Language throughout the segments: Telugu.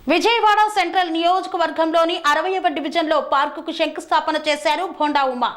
విజయవాడ సెంట్రల్ నియోజకవర్గంలోని 60వ డివిజన్లో పార్కుకు శంకుస్థాపన చేశారు బోండా ఉమా.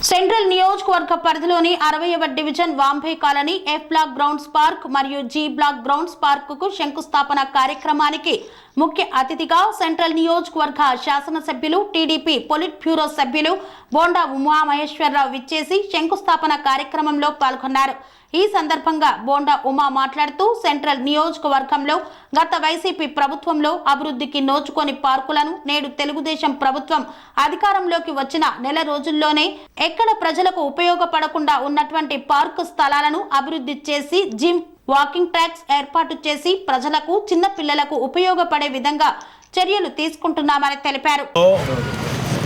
సెంట్రల్ నియోజకవర్గ పరిధిలోని 60వ division Vambay colony F block grounds park మరియు జీ బ్లాక్ గ్రౌండ్స్ పార్కుకు శంకుస్థాపన కార్యక్రమానికి ముఖ్య అతిథిగా సెంట్రల్ నియోజకవర్గ శాసనసభ్యులు టీడీపీ పొలిట్ బ్యూరో సభ్యులు బోండా ఉమా మహేశ్వరరావు విచ్చేసి శంకుస్థాపన కార్యక్రమంలో పాల్గొన్నారు. ఈ సందర్భంగా బోండా ఉమా మాట్లాడుతూ సెంట్రల్ నియోజకవర్గంలో గత వైసీపీ ప్రభుత్వంలో అభివృద్ధికి నోచుకొని పార్కులను నేడు తెలుగుదేశం ప్రభుత్వం అధికారంలోకి వచ్చిన నెల రోజుల్లోనే ఎక్కడ ప్రజలకు ఉపయోగపడకుండా ఉన్నటువంటి పార్కు స్థలాలను అభివృద్ధి చేసి జిమ్, వాకింగ్ ట్రాక్స్ ఏర్పాటు చేసి ప్రజలకు, చిన్న పిల్లలకు ఉపయోగపడే విధంగా చర్యలు తీసుకుంటున్నామని తెలిపారు.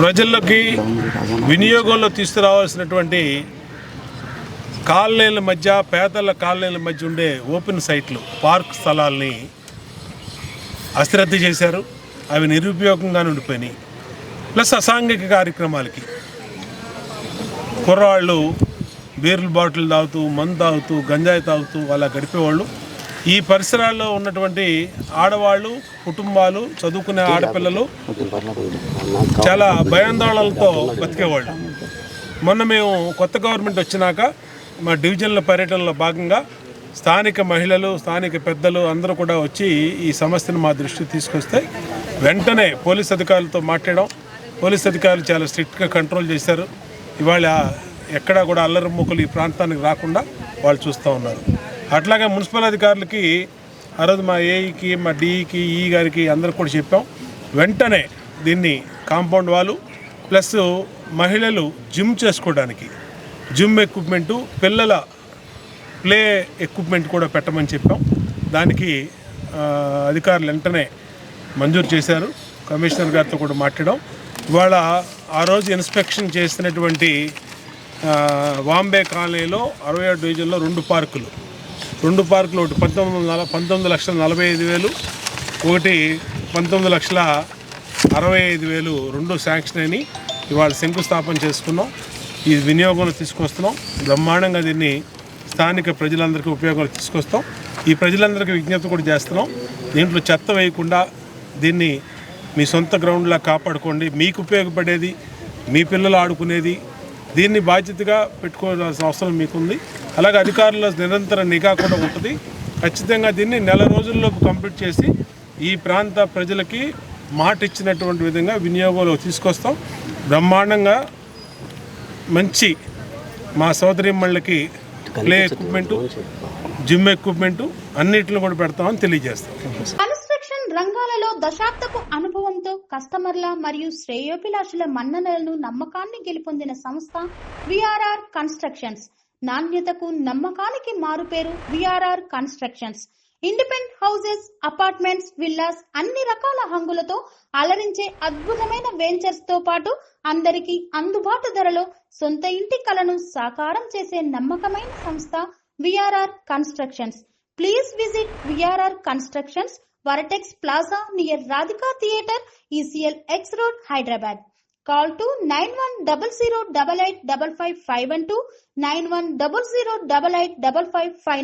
ప్రజల్లోకి వినియోగంలో తీసుకురావాల్సినటువంటి కాలనీల మధ్య, పేదల కాలనీల మధ్య ఉండే ఓపెన్ సైట్లు, పార్క్ స్థలాల్ని అశ్రద్ధ చేశారు. అవి నిరుపయోగంగా ఉండిపోయినాయి. ప్లస్ అసాంఘిక కార్యక్రమాలకి కుర్రవాళ్ళు బీర్లు బాటిల్ తాగుతూ, మందు తాగుతూ, గంజాయి తాగుతూ అలా గడిపేవాళ్ళు. ఈ పరిసరాల్లో ఉన్నటువంటి ఆడవాళ్ళు, కుటుంబాలు, చదువుకునే ఆడపిల్లలు చాలా భయాందోళనలతో బతికేవాళ్ళు. మొన్న మేము కొత్త గవర్నమెంట్ వచ్చినాక మా డివిజన్ల పర్యటనలో భాగంగా స్థానిక మహిళలు, స్థానిక పెద్దలు అందరూ కూడా వచ్చి ఈ సమస్యను మా దృష్టికి తీసుకొస్తే వెంటనే పోలీస్ అధికారులతో మాట్లాడడం. పోలీస్ అధికారులు చాలా స్ట్రిక్ట్గా కంట్రోల్ చేశారు. ఇవాళ ఎక్కడా కూడా అల్లరి మూకలు ఈ ప్రాంతానికి రాకుండా వాళ్ళు చూస్తూ ఉన్నారు. అట్లాగే మున్సిపల్ అధికారులకి ఆ రోజు మా ఏఈకి, మా డిఈకి, ఈ గారికి అందరికి కూడా చెప్పాం. వెంటనే దీన్ని కాంపౌండ్ వాళ్ళు ప్లస్ మహిళలు జిమ్ చేసుకోవడానికి జిమ్ ఎక్విప్మెంటు, పిల్లల ప్లే ఎక్విప్మెంట్ కూడా పెట్టమని చెప్పాం. దానికి అధికారులు వెంటనే మంజూరు చేశారు. కమిషనర్ గారితో కూడా మాట్లాడాం. ఇవాళ ఆ రోజు ఇన్స్పెక్షన్ చేసినటువంటి వాంబే కాలనీలో 60వ డివిజన్లో రెండు పార్కులు, ఒకటి 19,45,000, ఒకటి 19,65,000 రెండు శాంక్షన్ అయినాయి. ఇవాళ శంకుస్థాపన చేసుకున్నాం. ఈ వినియోగంలో తీసుకొస్తున్నాం. బ్రహ్మాండంగా దీన్ని స్థానిక ప్రజలందరికీ ఉపయోగాలు తీసుకొస్తాం. ఈ ప్రజలందరికీ విజ్ఞప్తి కూడా చేస్తున్నాం. దీంట్లో చెత్త వేయకుండా దీన్ని మీ సొంత గ్రౌండ్లా కాపాడుకోండి. మీకు ఉపయోగపడేది, మీ పిల్లలు ఆడుకునేది, దీన్ని బాధ్యతగా పెట్టుకోవాల్సిన అవసరం మీకుంది. అలాగే అధికారుల నిరంతర నిఘా కూడా ఉంటుంది. ఖచ్చితంగా దీన్ని నెల రోజుల్లోపు కంప్లీట్ చేసి ఈ ప్రాంత ప్రజలకి మాట ఇచ్చినటువంటి విధంగా వినియోగంలో తీసుకొస్తాం. బ్రహ్మాండంగా మంచి మా సోదరిమ్మళ్ళకి ప్లే ఎక్విప్మెంటు, జిమ్ ఎక్విప్మెంటు అన్నిటిని కూడా పెడతామని తెలియజేస్తాం. రంగాలలో దశాబ్దపు అనుభవంతో కస్టమర్ల మరియు శ్రేయోభిలాషుల మన్ననలను, నమ్మకాన్ని గెలుపొందిన సంస్థ విఆర్ఆర్ కన్స్ట్రక్షన్స్. నాణ్యతకు, నమ్మకానికి మారుపేరు VRR constructions. Independent houses, apartments, villas అన్ని రకాల హంగులతో అలరించే అద్భుతమైన వెంచర్స్ తో పాటు అందరికీ అందుబాటు ధరలో సొంత ఇంటి కలను సాకారం చేసే నమ్మకమైన సంస్థ VRR constructions. Please visit VRR constructions, Varatex Plaza near Radhika Theatre, ECL X Road, Hyderabad. Call to 910088555512, 9100885555.